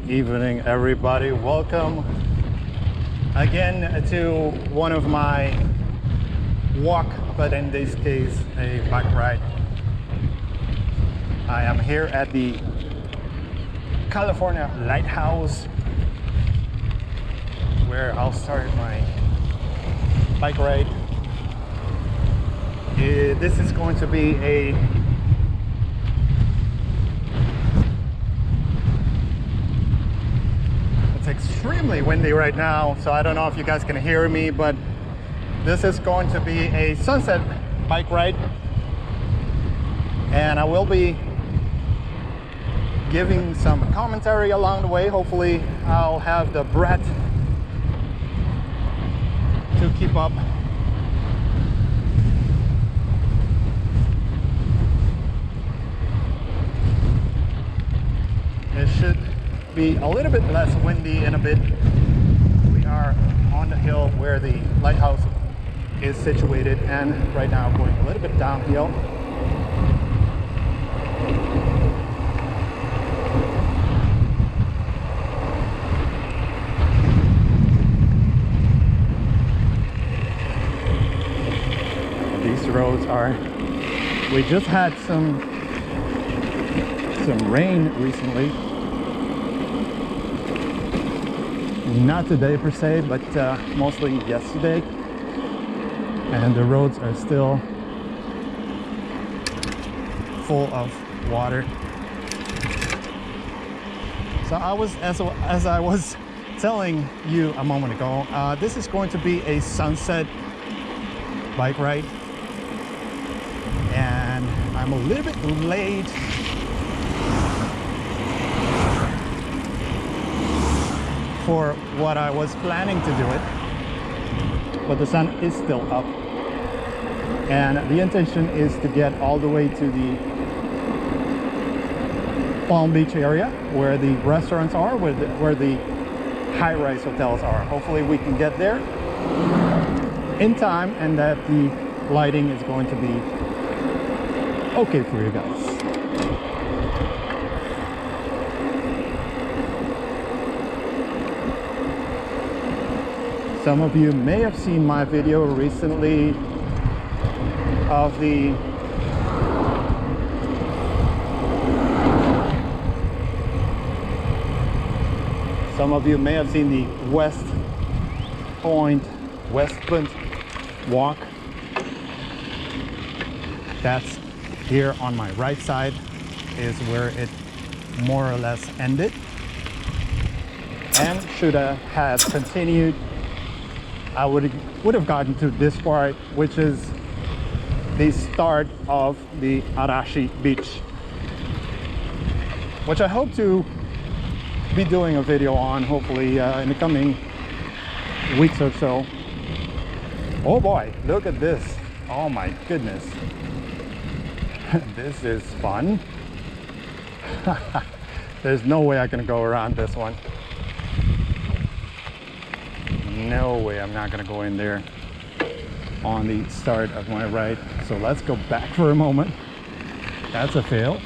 evening, everybody. Welcome again to one of my walk, but in this case a bike ride. I am here at the California Lighthouse, where I'll start my bike ride. This is going to be it's extremely windy right now, so I don't know if you guys can hear me, but this is going to be a sunset bike ride, and I will be giving some commentary along the way. Hopefully I'll have the breath to keep up. It should be a little bit less windy in a bit. We are on the hill where the lighthouse is situated, and right now going a little bit downhill. These roads are, we just had some rain recently. Not today per se, but mostly yesterday, and the roads are still full of water. So as I was telling you a moment ago, this is going to be a sunset bike ride, and I'm a little bit late for what I was planning to do it, but the sun is still up, and the intention is to get all the way to the Palm Beach area where the restaurants are, where the high-rise hotels are. Hopefully we can get there in time, and that the lighting is going to be okay for you guys. Some of you may have seen my video recently of the West Point walk. That's here on my right side is where it more or less ended, and should have continued, I would have gotten to this part, which is the start of the Arashi Beach, which I hope to be doing a video on, hopefully in the coming weeks or so. Oh boy, look at this. Oh my goodness. This is fun. There's no way I can go around this one. No way, I'm not gonna go in there on the start of my ride. So let's go back for a moment. That's a fail.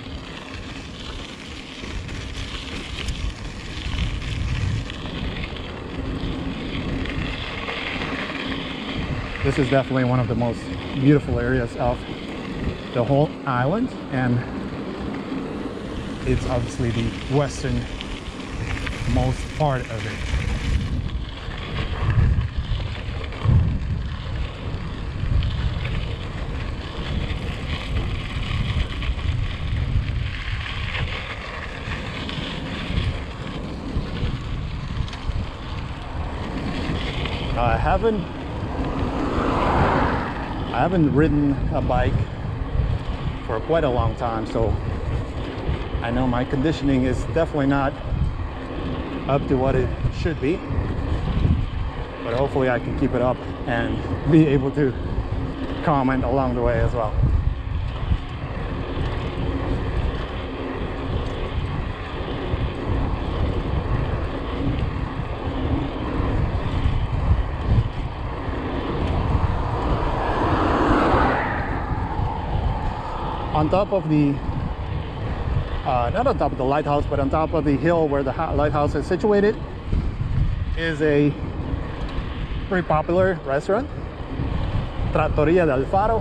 This is definitely one of the most beautiful areas of the whole island, and it's obviously the western most part of it. I haven't ridden a bike for quite a long time, so I know my conditioning is definitely not up to what it should be, but hopefully I can keep it up and be able to comment along the way as well. On top of the not on top of the lighthouse, but on top of the hill where the lighthouse is situated, is a pretty popular restaurant, Trattoria del Faro,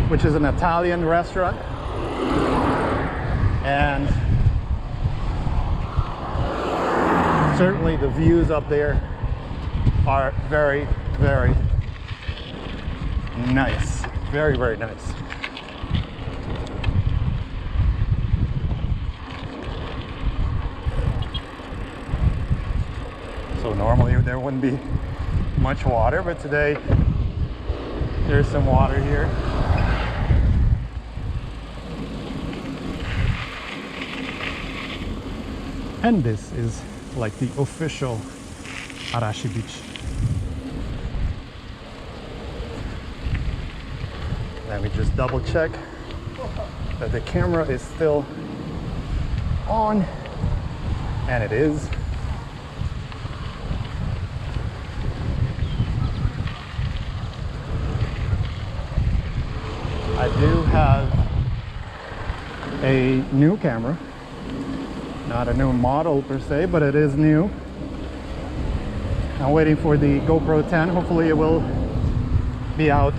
which is an Italian restaurant. And certainly the views up there are very, very nice. Very, very nice. So normally there wouldn't be much water, but today there's some water here. And this is like the official Arashi beach. Let me just double check that the camera is still on, and it is. I do have a new camera, not a new model per se, but it is new. I'm waiting for the GoPro 10. Hopefully it will be out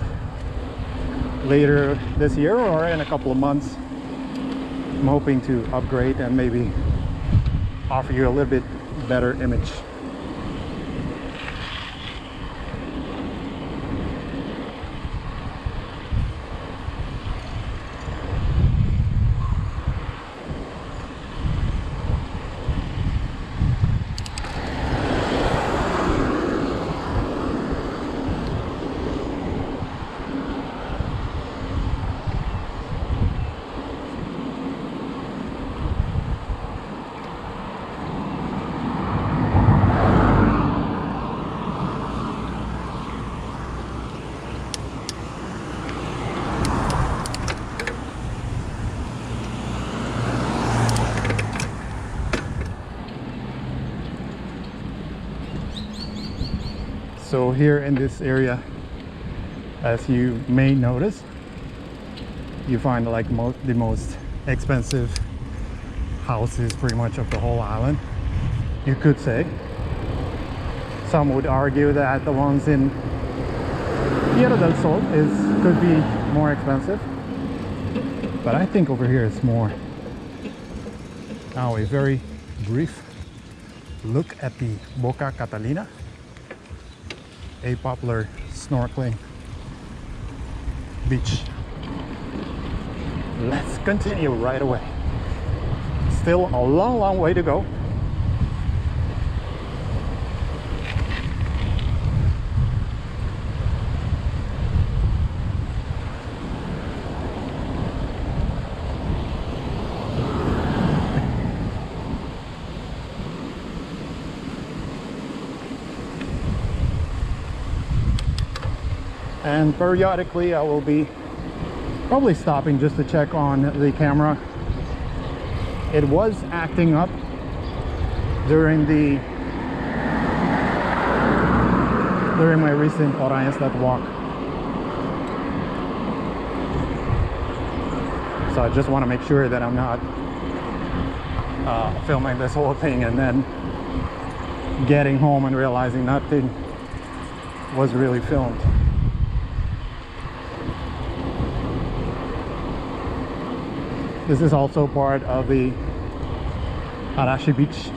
later this year or in a couple of months. I'm hoping to upgrade and maybe offer you a little bit better image. So here in this area, as you may notice, you find like the most expensive houses pretty much of the whole island, you could say. Some would argue that the ones in Tierra del Sol could be more expensive, but I think over here it's more. Now a very brief look at the Boca Catalina, a popular snorkeling beach. Let's continue right away. Still a long way to go. And periodically I will be probably stopping just to check on the camera. It was acting up during my recent Orion's.net walk. So I just want to make sure that I'm not filming this whole thing and then getting home and realizing nothing was really filmed. This is also part of the Arashi Beach,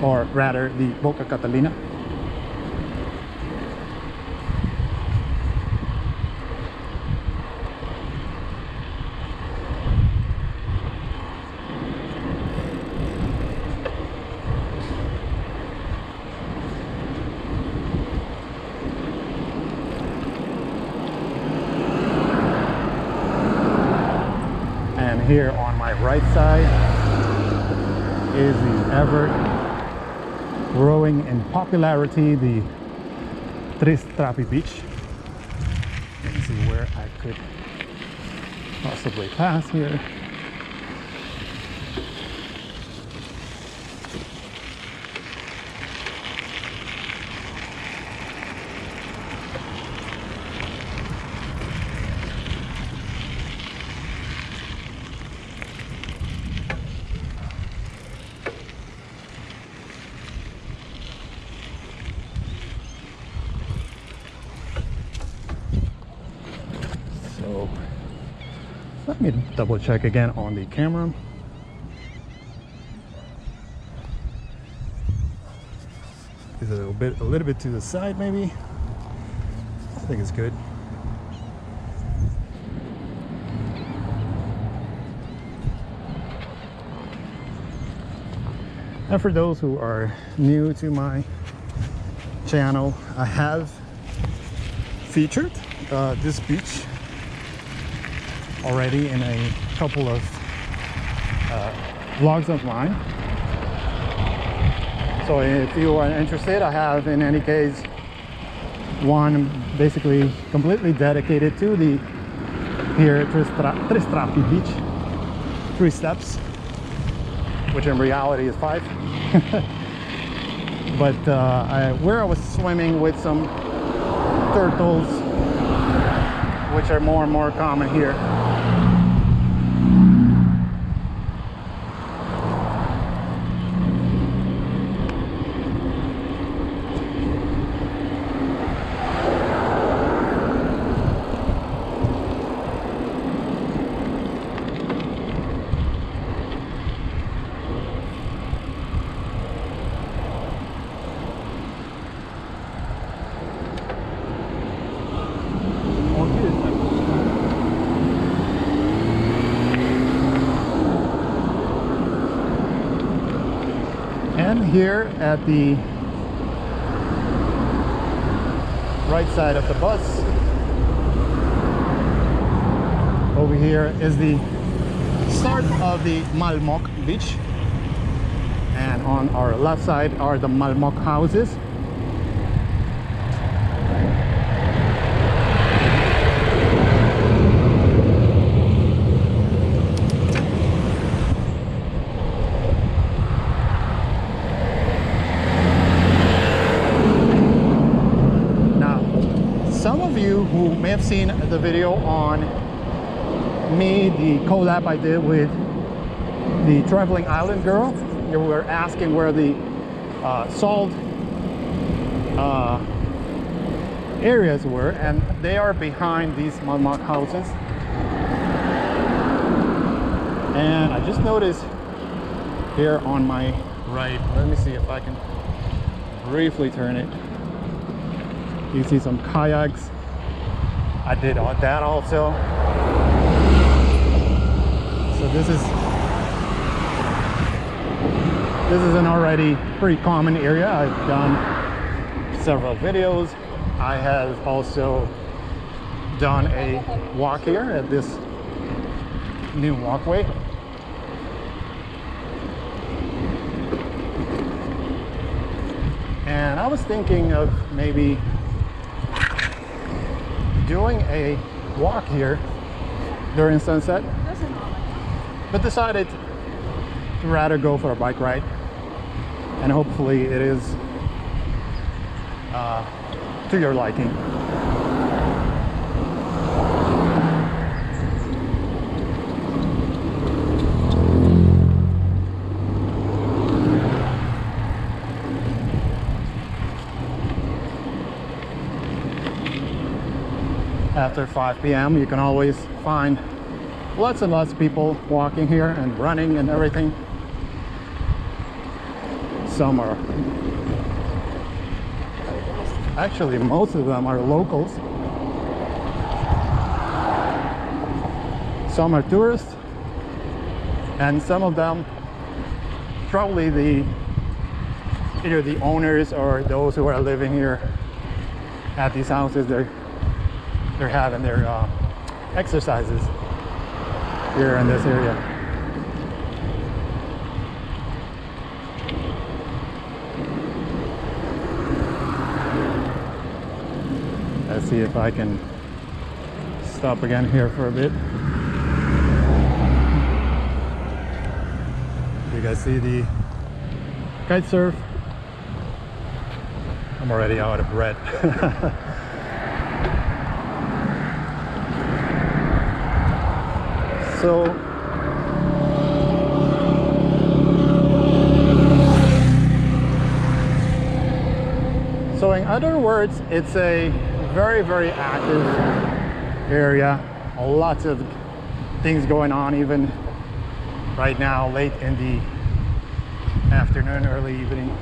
or rather the Boca Catalina. Here on my right side is the ever growing in popularity, the Tres Trapi Beach. Let me see where I could possibly pass here. Let me double check again on the camera. Is it a little bit to the side maybe? I think it's good. And for those who are new to my channel, I have featured this beach already in a couple of vlogs of mine. So if you are interested, I have in any case one basically completely dedicated to the here Tres Trapi beach, 3 steps, which in reality is 5. But where I was swimming with some turtles, which are more and more common here. And here at the right side of the bus, over here is the start of the Malmok beach, and on our left side are the Malmok houses. Some of you who may have seen the video on me, the collab I did with the Traveling Island Girl, you were asking where the salt areas were, and they are behind these Malmok houses. And I just noticed here on my right, let me see if I can briefly turn it. You see some kayaks. I did all that also. So this is an already pretty common area. I've done several videos. I have also done a walk here at this new walkway. And I was thinking of maybe doing a walk here during sunset, but decided to rather go for a bike ride, and hopefully it is to your liking. After 5 p.m. you can always find lots and lots of people walking here and running and everything. Some are actually, most of them are locals. Some are tourists, and some of them probably either the owners or those who are living here at these houses. They're having their exercises here in this area. Let's see if I can stop again here for a bit. You guys see the kite surf? I'm already out of breath. So in other words, it's a very, very active area. Lots of things going on even right now, late in the afternoon, early evening.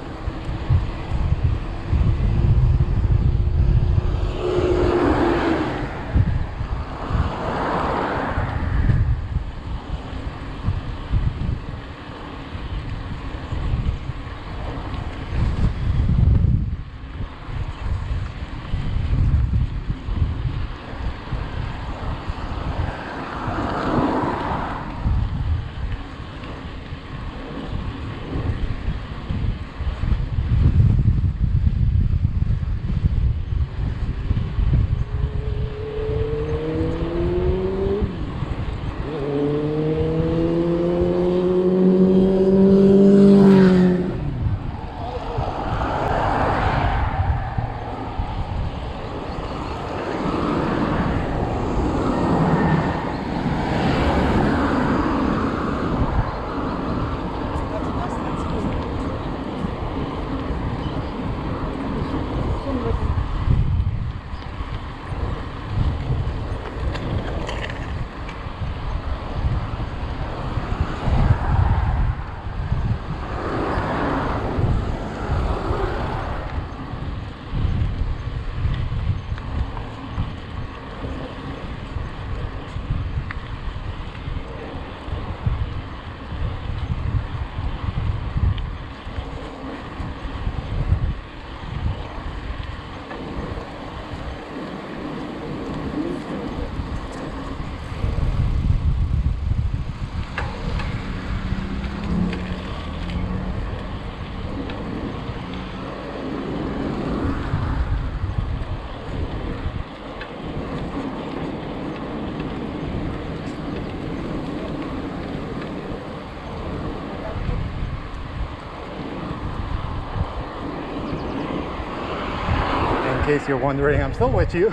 In case you're wondering, I'm still with you.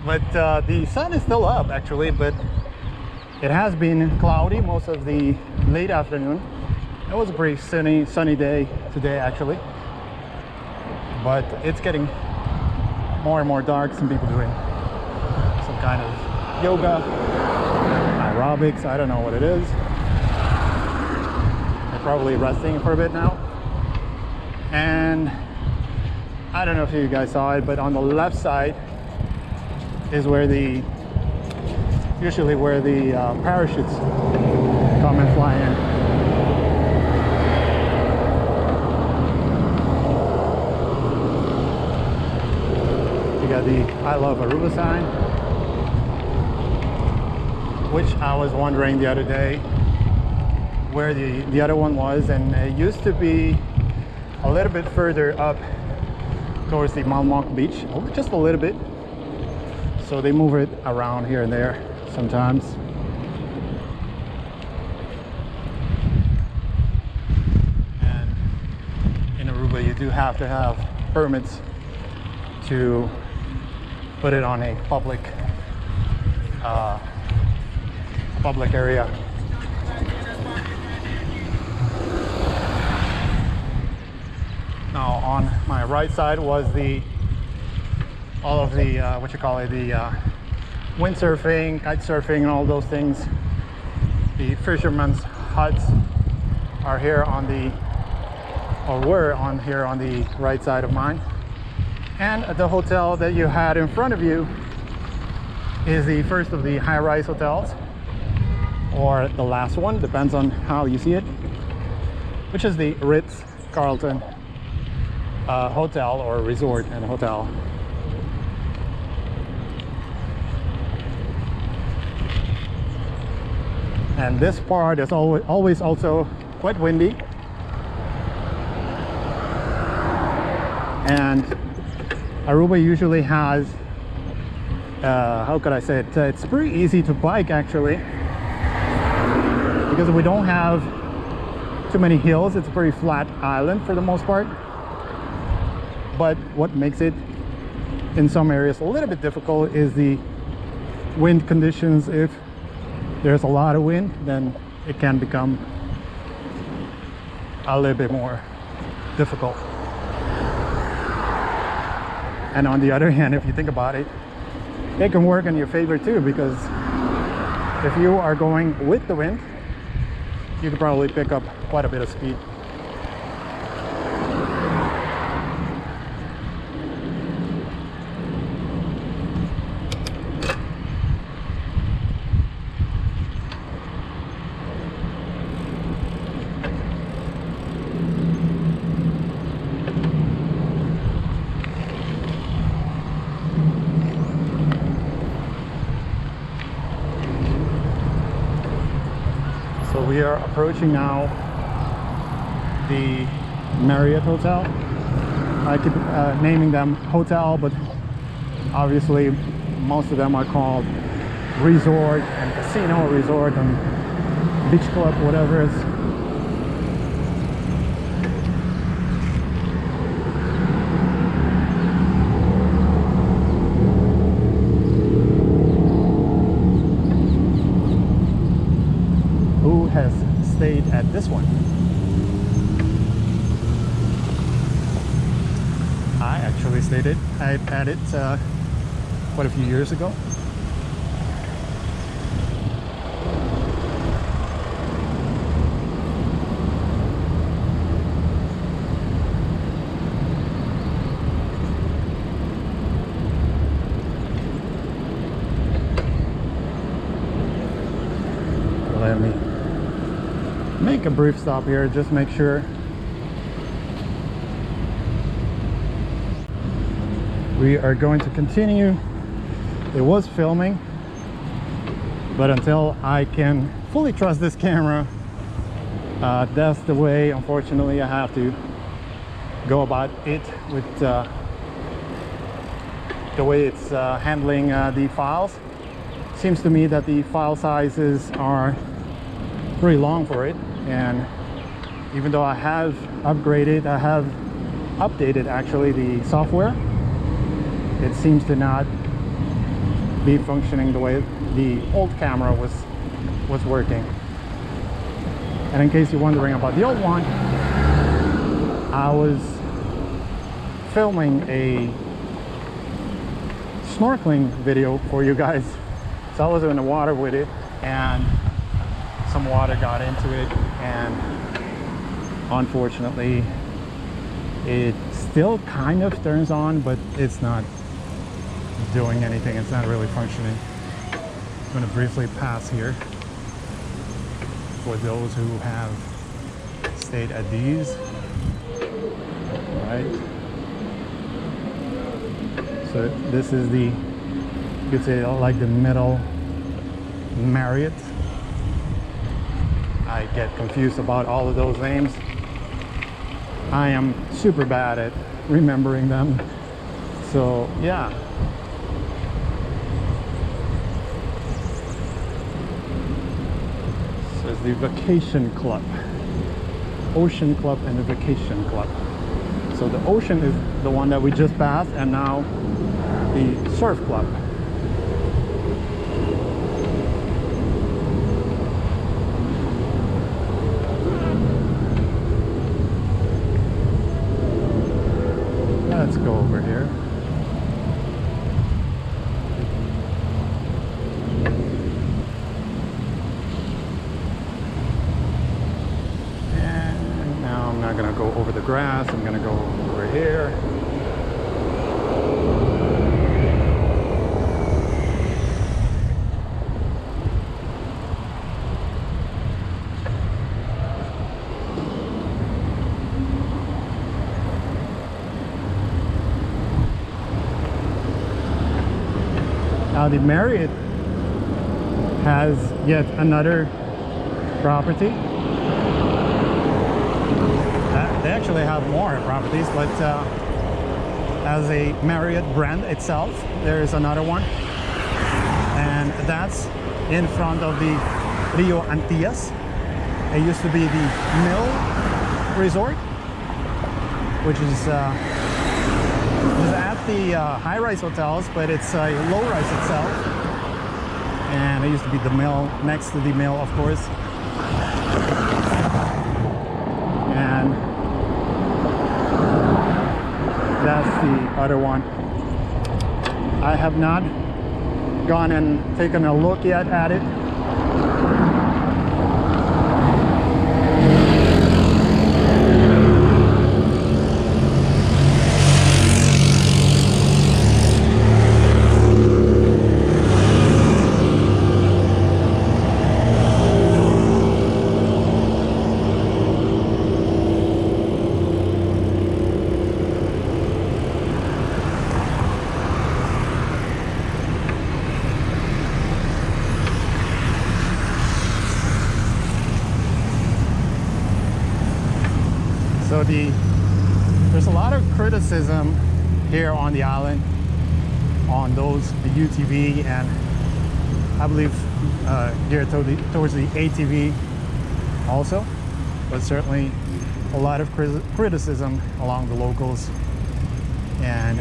But the sun is still up actually, but it has been cloudy most of the late afternoon. It was a pretty sunny day today actually, but it's getting more and more dark. Some people doing some kind of yoga, aerobics, I don't know what it is. They're probably resting for a bit now. And I don't know if you guys saw it, but on the left side is where usually where the parachutes come and fly in. You got the I Love Aruba sign, which I was wondering the other day where the other one was, and it used to be a little bit further up towards the Malmonk beach, just a little bit. So they move it around here and there sometimes. And in Aruba, you do have to have permits to put it on a public area. Now on my right side was all of the the windsurfing, kite surfing, and all those things. The fishermen's huts are here were on here on the right side of mine. And the hotel that you had in front of you is the first of the high-rise hotels, or the last one, depends on how you see it, which is the Ritz-Carlton hotel, or resort and hotel. And this part is always also quite windy, and Aruba usually has how could I say it, it's pretty easy to bike actually, because we don't have too many hills. It's a pretty flat island for the most part. But what makes it in some areas a little bit difficult is the wind conditions. If there's a lot of wind, then it can become a little bit more difficult. And on the other hand, if you think about it, it can work in your favor too, because if you are going with the wind, you could probably pick up quite a bit of speed. So we are approaching now the Marriott Hotel. I keep naming them hotel, but obviously most of them are called resort and casino, resort and beach club, whatever it is. Who has stayed at this one? I actually stayed at it quite a few years ago. Let me make a brief stop here, just make sure. We are going to continue. It was filming, but until I can fully trust this camera, that's the way, unfortunately, I have to go about it with the way it's handling the files. Seems to me that the file sizes are pretty long for it, and even though I have upgraded, I have updated actually the software, it seems to not be functioning the way the old camera was working. And in case you're wondering about the old one, I was filming a snorkeling video for you guys. So I was in the water with it, and some water got into it, and unfortunately it still kind of turns on, but it's not doing anything. It's not really functioning. I'm going to briefly pass here for those who have stayed at these. Right, so this is the, you could say, like the middle Marriott. I get confused about all of those names. I am super bad at remembering them. So yeah. So it's the Vacation Club. Ocean Club and the Vacation Club. So the Ocean is the one that we just passed, and now the Surf Club. Let's go over here. And now I'm not going to go over the grass. I'm going to go over here. Now the Marriott has yet another property. They actually have more properties, but as a Marriott brand itself, there is another one, and that's in front of the Rio Antillas. It used to be the Mill Resort, which is at the high-rise hotels, but it's a low-rise itself. And it used to be the Mill, next to the Mill, of course. And that's the other one. I have not gone and taken a look yet at it. there's a lot of criticism here on the island on the UTV, and I believe geared towards the ATV also, but certainly a lot of criticism along the locals, and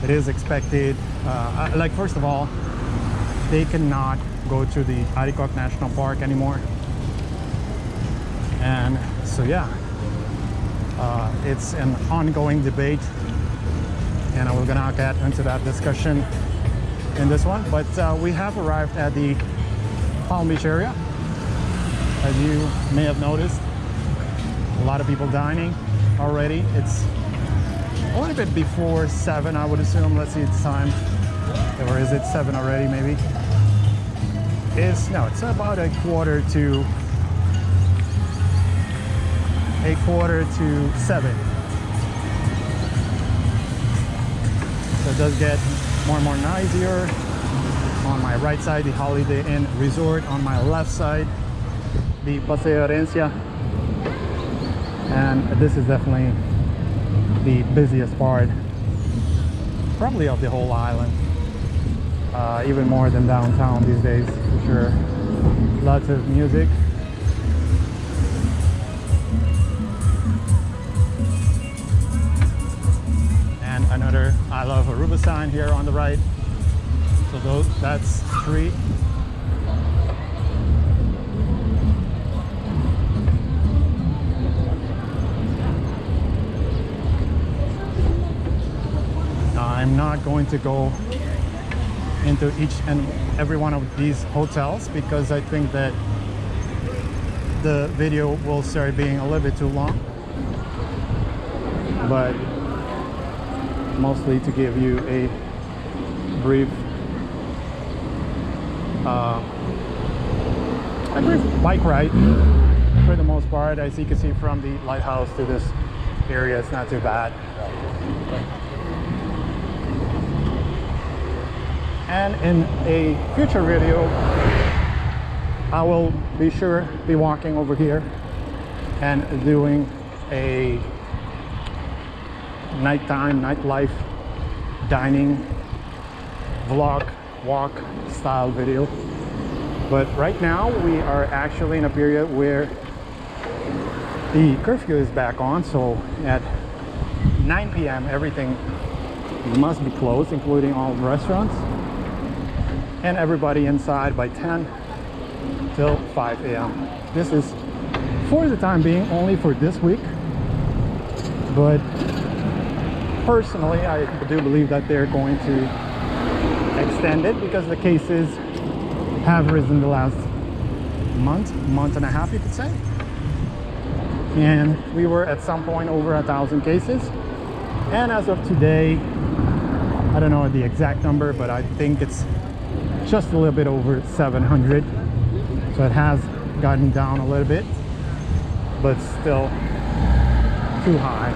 it is expected. Like, first of all, they cannot go to the Arikok National Park anymore, and so yeah, it's an ongoing debate, and we're gonna get into that discussion in this one. But we have arrived at the Palm Beach area. As you may have noticed, a lot of people dining already. It's a little bit before 7, I would assume. Let's see its time. Or is it 7 already, maybe? No, it's about a quarter to 7. So it does get more and more noisier. On my right side, the Holiday Inn Resort. On my left side, the Paseo Herencia. And this is definitely the busiest part, probably of the whole island. Even more than downtown these days, for sure. Lots of music. And another I Love Aruba sign here on the right. So that's 3. I'm not going to go into each and every one of these hotels because I think that the video will start being a little bit too long, but mostly to give you a brief bike ride for the most part. As you can see from the lighthouse to this area, it's not too bad. And in a future video, I will be sure be walking over here and doing a nightlife dining vlog walk style video. But right now we are actually in a period where the curfew is back on, so at 9 p.m. everything must be closed, including all the restaurants, and everybody inside by 10 till 5 a.m. This is, for the time being, only for this week, but personally I do believe that they're going to extend it because the cases have risen the last month and a half, you could say, and we were at some point over 1,000 cases, and as of today, I don't know the exact number, but I think it's just a little bit over 700, so it has gotten down a little bit, but still too high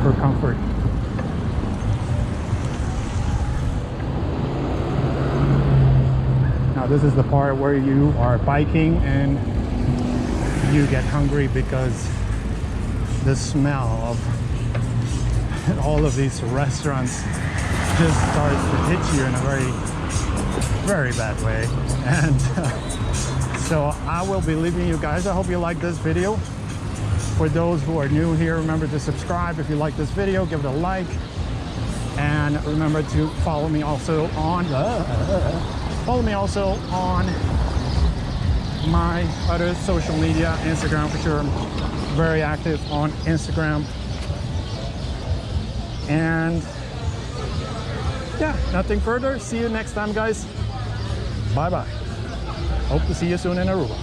for comfort. Now this is the part where you are biking and you get hungry because the smell of all of these restaurants just starts to hit you in a very bad way. And so I will be leaving you guys. I hope you like this video. For those who are new here, remember to subscribe. If you like this video, give it a like, and remember to follow me also on my other social media. Instagram, for sure. I'm very active on Instagram. And yeah, nothing further. See you next time, guys. Bye bye. Hope to see you soon in Aruba.